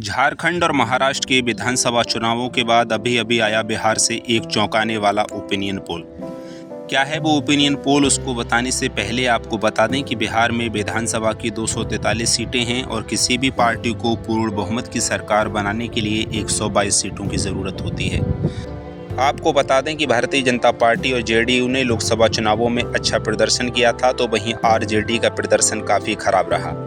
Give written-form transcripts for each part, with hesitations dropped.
झारखंड और महाराष्ट्र के विधानसभा चुनावों के बाद अभी अभी आया बिहार से एक चौंकाने वाला ओपिनियन पोल। क्या है वो ओपिनियन पोल, उसको बताने से पहले आपको बता दें कि बिहार में विधानसभा की 243 सीटें हैं और किसी भी पार्टी को पूर्ण बहुमत की सरकार बनाने के लिए 122 सीटों की ज़रूरत होती है। आपको बता दें कि भारतीय जनता पार्टी और जेडीयू ने लोकसभा चुनावों में अच्छा प्रदर्शन किया था, तो वहीं आरजेडी का प्रदर्शन काफ़ी खराब रहा।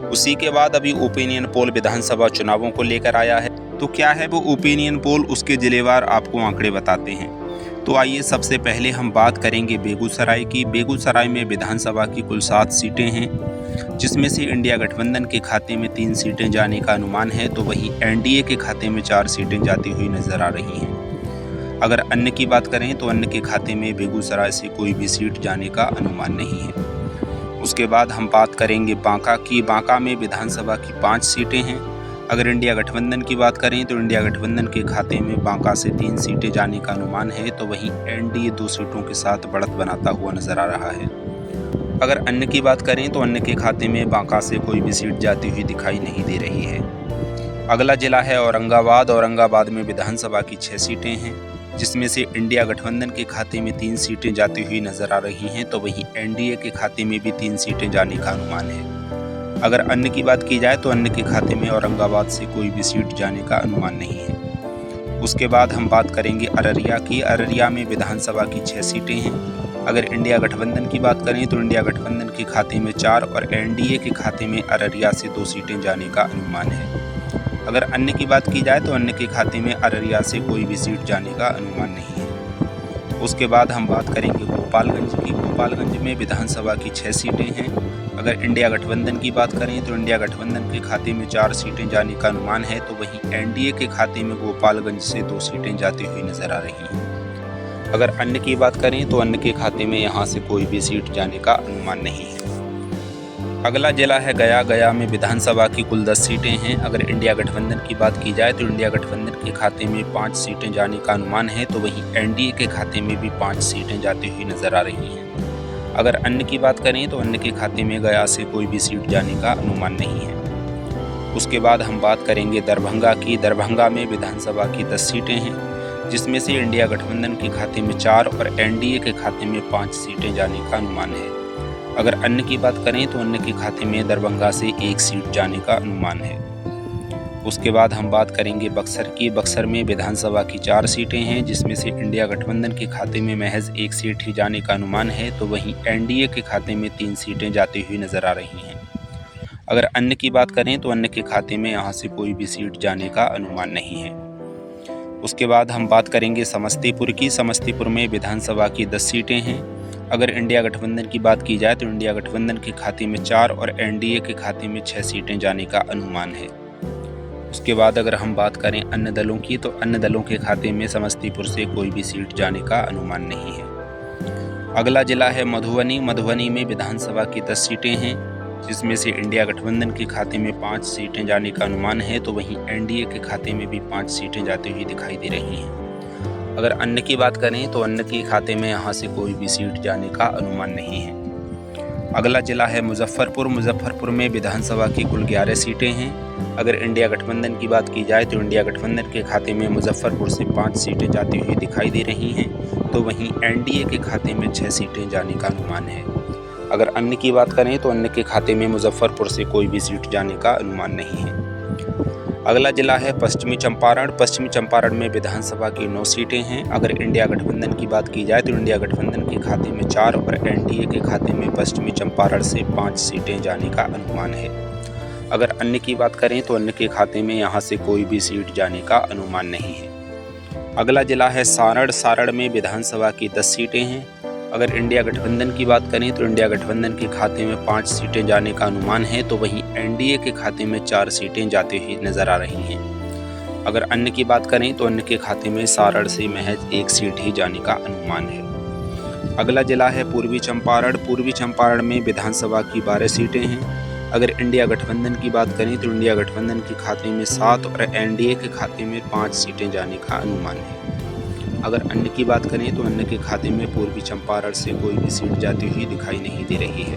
उसी के बाद अभी ओपिनियन पोल विधानसभा चुनावों को लेकर आया है। तो क्या है वो ओपिनियन पोल, उसके जिलेवार आपको आंकड़े बताते हैं। तो आइए सबसे पहले हम बात करेंगे बेगूसराय की। बेगूसराय में विधानसभा की कुल 7 सीटें हैं, जिसमें से इंडिया गठबंधन के खाते में 3 सीटें जाने का अनुमान है, तो वहीं एनडीए के खाते में 4 सीटें जाती हुई नजर आ रही हैं। अगर अन्य की बात करें तो अन्य के खाते में बेगूसराय से कोई भी सीट जाने का अनुमान नहीं है। उसके बाद हम बात करेंगे बांका की। बांका में विधानसभा की 5 सीटें हैं। अगर इंडिया गठबंधन की बात करें तो इंडिया गठबंधन के खाते में बांका से 3 सीटें जाने का अनुमान है, तो वहीं एनडीए 2 सीटों के साथ बढ़त बनाता हुआ नजर आ रहा है। अगर अन्य की बात करें तो अन्य के खाते में बांका से कोई भी सीट जाती हुई दिखाई नहीं दे रही है। अगला जिला है औरंगाबाद। औरंगाबाद में विधानसभा की 6 सीटें हैं, जिसमें से इंडिया गठबंधन के खाते में 3 सीटें जाती हुई नजर आ रही हैं, तो वहीं एनडीए के खाते में भी 3 सीटें जाने का अनुमान है। अगर अन्य की बात की जाए तो अन्य के खाते में औरंगाबाद से कोई भी सीट जाने का अनुमान नहीं है। उसके बाद हम बात करेंगे अररिया की। अररिया में विधानसभा की 6 सीटें हैं। अगर इंडिया गठबंधन की बात करें तो इंडिया गठबंधन के खाते में 4 और एनडीए के खाते में अररिया से 2 सीटें जाने का अनुमान है। अगर अन्य की बात की जाए तो अन्य के खाते में अररिया से कोई भी सीट जाने का अनुमान नहीं है। उसके बाद हम बात करेंगे गोपालगंज की। गोपालगंज में विधानसभा की 6 सीटें हैं। अगर इंडिया गठबंधन की बात करें तो इंडिया गठबंधन के खाते में 4 सीटें जाने का अनुमान है, तो वहीं एनडीए के खाते में गोपालगंज से 2 सीटें जाती हुई नजर आ रही हैं। अगर अन्य की बात करें तो अन्य के खाते में यहाँ से कोई भी सीट जाने का अनुमान नहीं है। अगला जिला है गया। गया में विधानसभा की कुल 10 सीटें हैं। अगर इंडिया गठबंधन की बात की जाए तो इंडिया गठबंधन के खाते में 5 सीटें जाने का अनुमान है, तो वहीं एनडीए के खाते में भी 5 सीटें जाती हुई नजर आ रही हैं। अगर अन्य की बात करें तो अन्य के खाते में गया से कोई भी सीट जाने का अनुमान नहीं है। उसके बाद हम बात करेंगे दरभंगा की। दरभंगा में विधानसभा की 10 सीटें हैं, जिसमें से इंडिया गठबंधन के खाते में 4 और एनडीए के खाते में 5 सीटें जाने का अनुमान है। अगर अन्य की बात करें तो अन्य के खाते में दरभंगा से 1 सीट जाने का अनुमान है। उसके बाद हम बात करेंगे बक्सर की। बक्सर में विधानसभा की 4 सीटें हैं, जिसमें से इंडिया गठबंधन के खाते में महज 1 सीट ही जाने का अनुमान है, तो वहीं एनडीए के खाते में 3 सीटें जाती हुई नजर आ रही हैं। अगर अन्य की बात करें तो अन्य के खाते में यहाँ से कोई भी सीट जाने का अनुमान नहीं है। उसके बाद हम बात करेंगे समस्तीपुर की। समस्तीपुर में विधानसभा की 10 सीटें हैं। अगर इंडिया गठबंधन की बात की जाए तो इंडिया गठबंधन के खाते में 4 और एनडीए के खाते में 6 सीटें जाने का अनुमान है। उसके बाद अगर हम बात करें अन्य दलों की, तो अन्य दलों के खाते में समस्तीपुर से कोई भी सीट जाने का अनुमान नहीं है। अगला जिला है मधुबनी। मधुबनी में विधानसभा की 10 सीटें हैं, जिसमें से इंडिया गठबंधन के खाते में 5 सीटें जाने का अनुमान है, तो वहीं एनडीए के खाते में भी 5 सीटें जाती हुई दिखाई दे रही हैं। अगर अन्य की बात करें तो अन्य के खाते में यहाँ से कोई भी सीट जाने का अनुमान नहीं है। अगला जिला है मुजफ्फरपुर। मुजफ्फरपुर में विधानसभा की कुल 11 सीटें हैं। अगर इंडिया गठबंधन की बात की जाए तो इंडिया गठबंधन के खाते में मुजफ्फरपुर से 5 सीटें जाती हुई दिखाई दे रही हैं, तो वहीं एनडीए के खाते में 6 सीटें जाने का अनुमान है। अगर अन्य की बात करें तो अन्य के खाते में मुजफ्फरपुर से कोई भी सीट जाने का अनुमान नहीं है। अगला जिला है पश्चिमी चंपारण। पश्चिमी चंपारण में विधानसभा की 9 सीटें हैं। अगर इंडिया गठबंधन की बात की जाए तो इंडिया गठबंधन के खाते में 4 और एनडीए के खाते में पश्चिमी चंपारण से 5 सीटें जाने का अनुमान है। अगर अन्य की बात करें तो अन्य के खाते में यहाँ से कोई भी सीट जाने का अनुमान नहीं है। अगला जिला है सारण। सारण में विधानसभा की 10 सीटें हैं। अगर इंडिया गठबंधन की बात करें तो इंडिया गठबंधन के खाते में 5 सीटें जाने का अनुमान है, तो वहीं एनडीए के खाते में 4 सीटें जाती हुई नजर आ रही हैं। अगर अन्य की बात करें तो अन्य के खाते में सारण से महज 1 सीट ही जाने का अनुमान है। अगला जिला है पूर्वी चंपारण। पूर्वी चंपारण में विधानसभा की 12 सीटें हैं। अगर इंडिया गठबंधन की बात करें तो इंडिया गठबंधन के खाते में 7 और एनडीए के खाते में 5 सीटें जाने का अनुमान है। अगर अन्य की बात करें तो अन्य के खाते में पूर्वी चंपारण से कोई भी सीट जाती हुई दिखाई नहीं दे रही है।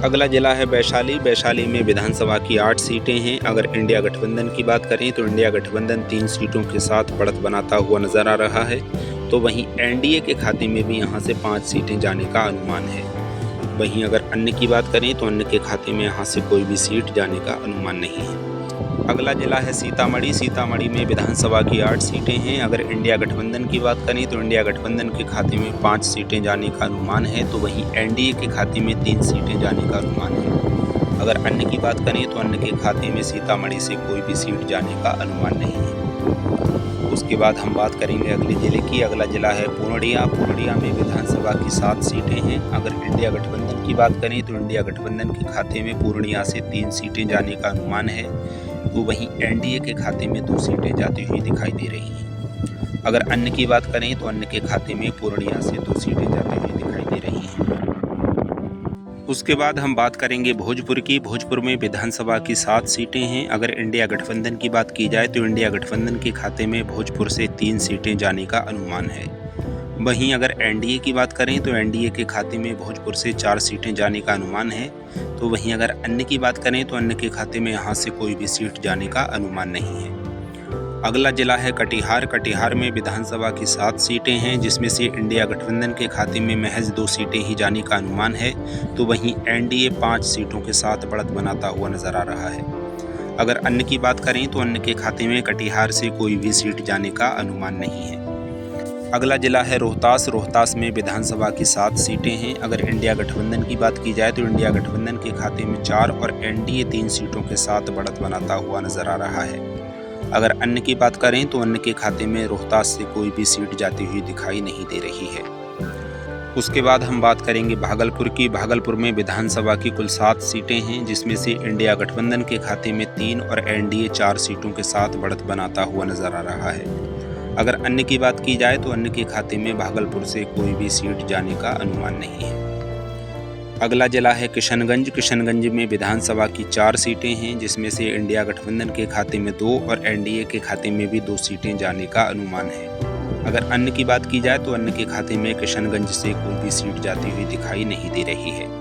अगला जिला है वैशाली। वैशाली में विधानसभा की 8 सीटें हैं। अगर इंडिया गठबंधन की बात करें तो इंडिया गठबंधन 3 सीटों के साथ बढ़त बनाता हुआ नजर आ रहा है, तो वहीं एनडीए के खाते में भी यहां से 5 सीटें जाने का अनुमान है। वहीं अगर अन्य की बात करें तो अन्य के खाते में यहां से कोई भी सीट जाने का अनुमान नहीं है। अगला जिला है सीतामढ़ी। सीतामढ़ी में विधानसभा की 8 सीटें हैं। अगर इंडिया गठबंधन की बात करें तो इंडिया गठबंधन के खाते में 5 सीटें जाने का अनुमान है, तो वहीं एनडीए के खाते में 3 सीटें जाने का अनुमान है। अगर अन्य की बात करें तो अन्य के खाते में सीतामढ़ी से कोई भी सीट जाने का अनुमान नहीं है। उसके बाद हम बात करेंगे अगले जिले की। अगला जिला है पूर्णिया। पूर्णिया में विधानसभा की 7 सीटें हैं। अगर इंडिया गठबंधन की बात करें तो इंडिया गठबंधन के खाते में पूर्णिया से 3 सीटें जाने का अनुमान है, तो वहीं एनडीए के खाते में 2 सीटें जाती हुई दिखाई दे रही हैं। अगर अन्य की बात करें तो अन्य के खाते में पूर्णिया से 2 सीटें जाती हुई दिखाई दे रही हैं। उसके बाद हम बात करेंगे भोजपुर की। भोजपुर में विधानसभा की 7 सीटें हैं। अगर इंडिया गठबंधन की बात की जाए तो इंडिया गठबंधन के खाते में भोजपुर से 3 सीटें जाने का अनुमान है। वहीं अगर एनडीए की बात करें तो एनडीए के खाते में भोजपुर से 4 सीटें जाने का अनुमान है, तो वहीं अगर अन्य की बात करें तो अन्य के खाते में यहां से कोई भी सीट जाने का अनुमान नहीं है। अगला जिला है कटिहार। कटिहार में विधानसभा की 7 सीटें हैं, जिसमें से इंडिया गठबंधन के खाते में महज 2 सीटें ही जाने का अनुमान है, तो वहीं एनडीए 5 सीटों के साथ बढ़त बनाता हुआ नजर आ रहा है। अगर अन्य की बात करें तो अन्य के खाते में कटिहार से कोई भी सीट जाने का अनुमान नहीं है। अगला जिला है रोहतास। रोहतास में विधानसभा की 7 सीटें हैं। अगर इंडिया गठबंधन की बात की जाए तो इंडिया गठबंधन के खाते में 4 और एनडीए 3 सीटों के साथ बढ़त बनाता हुआ नजर आ रहा है। अगर अन्य की बात करें तो अन्य के खाते में रोहतास से कोई भी सीट जाती हुई दिखाई नहीं दे रही है। उसके बाद हम बात करेंगे भागलपुर की। भागलपुर में विधानसभा की कुल 7 सीटें हैं, जिसमें से इंडिया गठबंधन के खाते में 3 और एनडीए 4 सीटों के साथ बढ़त बनाता हुआ नजर आ रहा है। अगर अन्य की बात की जाए तो अन्य के खाते में भागलपुर से कोई भी सीट जाने का अनुमान नहीं है। अगला जिला है किशनगंज। किशनगंज में विधानसभा की 4 सीटें हैं, जिसमें से इंडिया गठबंधन के खाते में 2 और एनडीए के खाते में भी 2 सीटें जाने का अनुमान है। अगर अन्य की बात की जाए तो अन्य के खाते में किशनगंज से कोई भी सीट जाती हुई दिखाई नहीं दे रही है।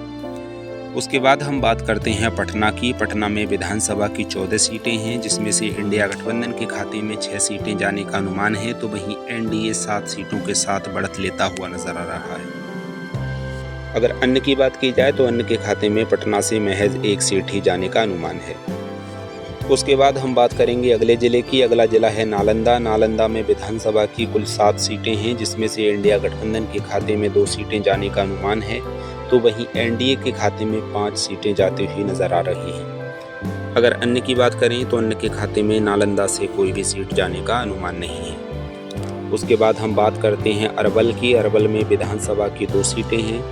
उसके बाद हम बात करते हैं पटना की। पटना में विधानसभा की 14 सीटें हैं, जिसमें से इंडिया गठबंधन के खाते में 6 सीटें जाने का अनुमान है, तो वहीं एनडीए 7 सीटों के साथ बढ़त लेता हुआ नजर आ रहा है। अगर अन्य की बात की जाए तो अन्य के खाते में पटना से महज 1 सीट ही जाने का अनुमान है। उसके बाद हम बात करेंगे अगले जिले की। अगला जिला है नालंदा। नालंदा में विधानसभा की कुल 7 सीटें हैं, जिसमें से इंडिया गठबंधन के खाते में 2 सीटें जाने का अनुमान है, तो वहीं एनडीए के खाते में 5 सीटें जाती हुई नजर आ रही हैं। अगर अन्य की बात करें तो अन्य के खाते में नालंदा से कोई भी सीट जाने का अनुमान नहीं है। उसके बाद हम बात करते हैं अरवल की। अरवल में विधानसभा की 2 सीटें हैं।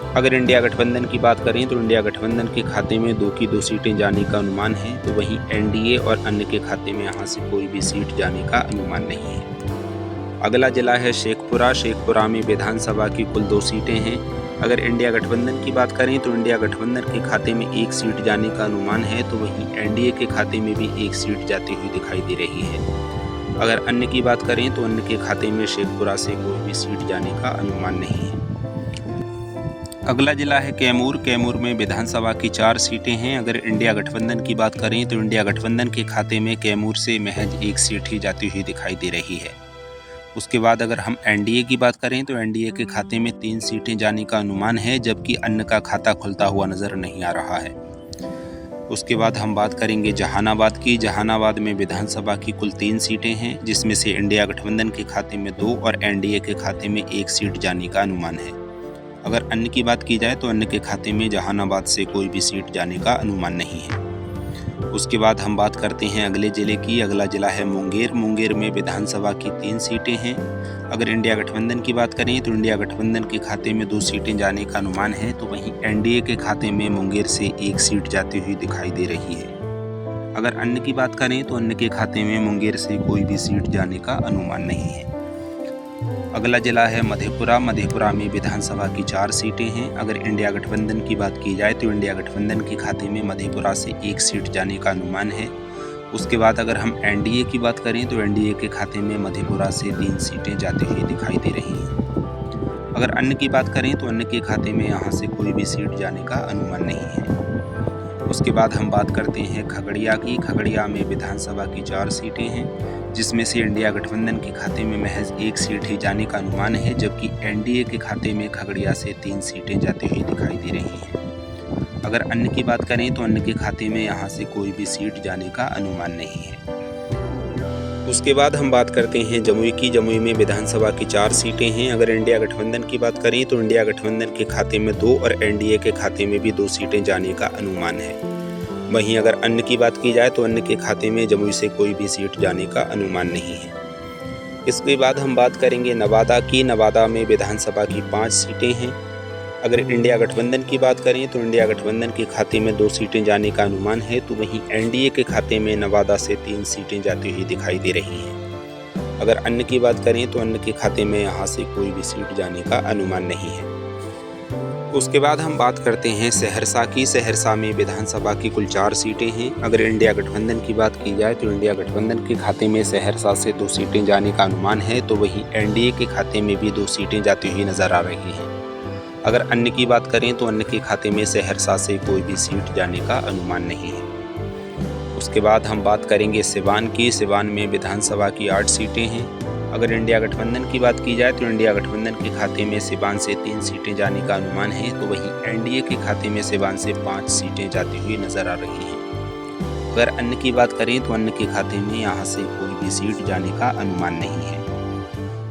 अगर इंडिया गठबंधन की बात करें तो इंडिया गठबंधन के खाते में 2 की 2 सीटें जाने का अनुमान है, तो वहीं एनडीए और अन्य के खाते में यहाँ से कोई भी सीट जाने का अनुमान नहीं है। अगला जिला है शेखपुरा। शेखपुरा में विधानसभा की कुल 2 सीटें हैं। अगर इंडिया गठबंधन की बात करें तो इंडिया गठबंधन के खाते में 1 सीट जाने का अनुमान है, तो वहीं एनडीए के खाते में भी 1 सीट जाती हुई दिखाई दे रही है। अगर अन्य की बात करें तो अन्य के खाते में शेखपुरा से कोई भी सीट जाने का अनुमान नहीं है। अगला जिला है कैमूर। कैमूर में विधानसभा की 4 सीटें हैं। अगर इंडिया गठबंधन की बात करें तो इंडिया गठबंधन के खाते में कैमूर से महज 1 सीट ही जाती हुई दिखाई दे रही है। उसके बाद अगर हम एनडीए की बात करें तो एनडीए के खाते में 3 सीटें जाने का अनुमान है, जबकि अन्य का खाता खुलता हुआ नजर नहीं आ रहा है। उसके बाद हम बात करेंगे जहानाबाद की। जहानाबाद में विधानसभा की कुल 3 सीटें हैं, जिसमें से इंडिया गठबंधन के खाते में 2 और एनडीए के खाते में 1 सीट जाने का अनुमान है। अगर अन्य की बात की जाए तो अन्य के खाते में जहानाबाद से कोई भी सीट जाने का अनुमान नहीं है। उसके बाद हम बात करते हैं अगले जिले की। अगला जिला है मुंगेर। मुंगेर में विधानसभा की 3 सीटें हैं। अगर इंडिया गठबंधन की बात करें तो इंडिया गठबंधन के खाते में 2 सीटें जाने का अनुमान है, तो वहीं एनडीए के खाते में मुंगेर से 1 सीट जाती हुई दिखाई दे रही है। अगर अन्य की बात करें तो अन्य के खाते में मुंगेर से कोई भी सीट जाने का अनुमान नहीं है। अगला जिला है मधेपुरा। मधेपुरा में विधानसभा की 4 सीटें हैं। अगर इंडिया गठबंधन की बात की जाए तो इंडिया गठबंधन के खाते में मधेपुरा से 1 सीट जाने का अनुमान है। उसके बाद अगर हम एनडीए की बात करें तो एनडीए के खाते में मधेपुरा से 3 सीटें जाती हुई दिखाई दे रही हैं। अगर अन्य की बात करें तो अन्य के खाते में यहाँ से कोई भी सीट जाने का अनुमान नहीं है। उसके बाद हम बात करते हैं खगड़िया की। खगड़िया में विधानसभा की 4 सीटें हैं, जिसमें से इंडिया गठबंधन के खाते में महज 1 सीट ही जाने का अनुमान है, जबकि एनडीए के खाते में खगड़िया से 3 सीटें जाती हुई दिखाई दे रही हैं। अगर अन्य की बात करें तो अन्य के खाते में यहाँ से कोई भी सीट जाने का अनुमान नहीं है। उसके बाद हम बात करते हैं जमुई की। जमुई में विधानसभा की 4 सीटें हैं। अगर इंडिया गठबंधन की बात करें तो इंडिया गठबंधन के खाते में 2 और एनडीए के खाते में भी 2 सीटें जाने का अनुमान है। वहीं अगर अन्य की बात की जाए तो अन्य के खाते में जमुई से कोई भी सीट जाने का अनुमान नहीं है। इसके बाद हम बात करेंगे नवादा की। नवादा में विधानसभा की 5 सीटें हैं। अगर इंडिया गठबंधन की बात करें तो इंडिया गठबंधन के खाते में 2 सीटें जाने का अनुमान है, तो वहीं एनडीए के खाते में नवादा से 3 सीटें जाती हुई दिखाई दे रही हैं। अगर अन्य की बात करें तो अन्य के खाते में यहाँ से कोई भी सीट जाने का अनुमान नहीं है। उसके बाद हम बात करते हैं सहरसा की। सहरसा में विधानसभा की कुल 4 सीटें हैं। अगर इंडिया गठबंधन की बात की जाए तो इंडिया गठबंधन के खाते में सहरसा से 2 सीटें जाने का अनुमान है, तो वहीं एनडीए के खाते में भी 2 सीटें जाती हुई नजर आ रही हैं। अगर अन्य की बात करें तो अन्य के खाते में सहरसा से कोई भी सीट जाने का अनुमान नहीं है। उसके बाद हम बात करेंगे सिवान की। सिवान में विधानसभा की 8 सीटें हैं। अगर इंडिया गठबंधन की बात की जाए तो इंडिया गठबंधन के खाते में सिवान से 3 सीटें जाने का अनुमान है, तो वहीं एनडीए के खाते में सिवान से 5 सीटें जाती हुई नजर आ रही हैं। अगर अन्य की बात करें तो अन्य के खाते में यहाँ से कोई भी सीट जाने का अनुमान नहीं है।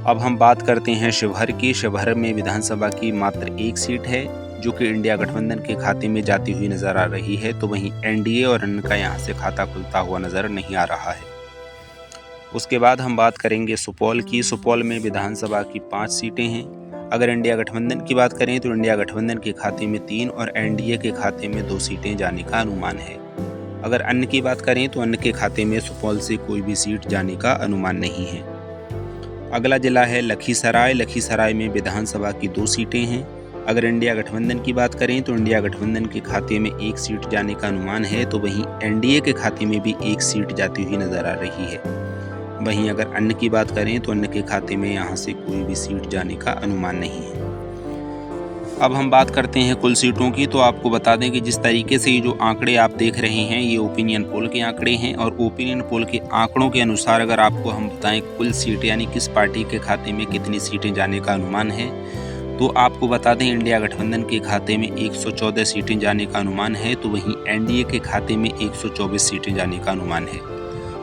अब हम बात करते हैं शिवहर की। शिवहर में विधानसभा की मात्र 1 सीट है, जो कि इंडिया गठबंधन के खाते में जाती हुई नजर आ रही है, तो वहीं एनडीए और अन्य का यहाँ से खाता खुलता हुआ नजर नहीं आ रहा है। उसके बाद हम बात करेंगे सुपौल की। सुपौल में विधानसभा की 5 सीटें हैं। अगर इंडिया गठबंधन की बात करें तो इंडिया गठबंधन के खाते में 3 और एनडीए के खाते में 2 सीटें जाने का अनुमान है। अगर अन्य की बात करें तो अन्य के खाते में सुपौल से कोई भी सीट जाने का अनुमान नहीं है। अगला जिला है लखीसराय। लखीसराय में विधानसभा की 2 सीटें हैं। अगर इंडिया गठबंधन की बात करें तो इंडिया गठबंधन के खाते में 1 सीट जाने का अनुमान है, तो वहीं एनडीए के खाते में भी 1 सीट जाती हुई नजर आ रही है। वहीं अगर अन्य की बात करें तो अन्य के खाते में यहाँ से कोई भी सीट जाने का अनुमान नहीं है। अब हम बात करते हैं कुल सीटों की। तो आपको बता दें कि जिस तरीके से ये जो आंकड़े आप देख रहे हैं, ये ओपिनियन पोल के आंकड़े हैं, और ओपिनियन पोल के आंकड़ों के अनुसार अगर आपको हम बताएं कुल सीट यानी किस पार्टी के खाते में कितनी सीटें जाने का अनुमान है, तो आपको बता दें इंडिया गठबंधन के खाते में 114 सीटें जाने का अनुमान है, तो वहीं एनडीए के खाते में 124 सीटें जाने का अनुमान है।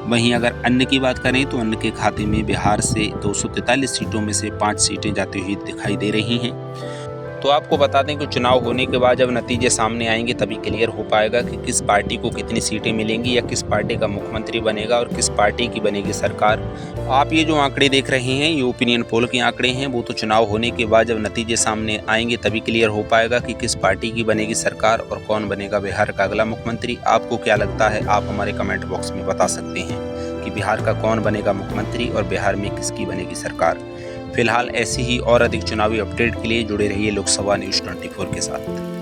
वहीं अगर अन्य की बात करें तो अन्य के खाते में बिहार से 243 सीटों में से 5 सीटें जाती हुई दिखाई दे रही हैं। तो आपको बता दें कि चुनाव होने के बाद जब नतीजे सामने आएंगे तभी क्लियर हो पाएगा कि किस पार्टी को कितनी सीटें मिलेंगी या किस पार्टी का मुख्यमंत्री बनेगा और किस पार्टी की बनेगी सरकार। आप ये जो आंकड़े देख रहे हैं ये ओपिनियन पोल के आंकड़े हैं, वो तो चुनाव होने के बाद जब नतीजे सामने आएंगे तभी क्लियर हो पाएगा कि किस पार्टी की बनेगी सरकार और कौन बनेगा बिहार का अगला मुख्यमंत्री। आपको क्या लगता है, आप हमारे कमेंट बॉक्स में बता सकते हैं कि बिहार का कौन बनेगा मुख्यमंत्री और बिहार में किसकी बनेगी सरकार। फिलहाल ऐसी ही और अधिक चुनावी अपडेट के लिए जुड़े रहिए लोकसभा न्यूज़ 24 के साथ।